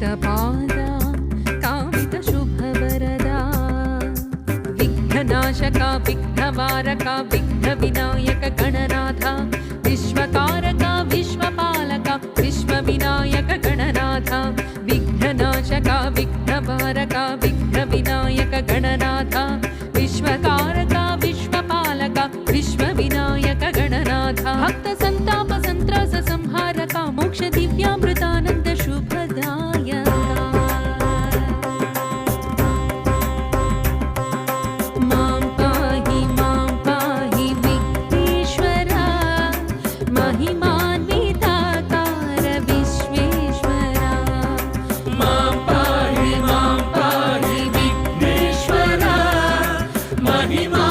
कामितपादा कामितशुभवरदा विघ्ननाशका विघ्नवारका विघ्नविनायक गणनाथा विश्वकारका विश्वपालका विश्वविनायक गणनाथा विघ्ननाशका विघ्नवारका विघ्नविनायक गणनाथा विश्वकारका विश्वपालका विश्वविनायक गणनाथा भक्त संताप संत्रास संहारका मोक्ष दिव्यामृतानंद शुभदायका मां पाहि विघ्नेश्वरा महिमान्विताकार विश्वेश्वरा मां पाहि विघ्नेश्वरा महिमा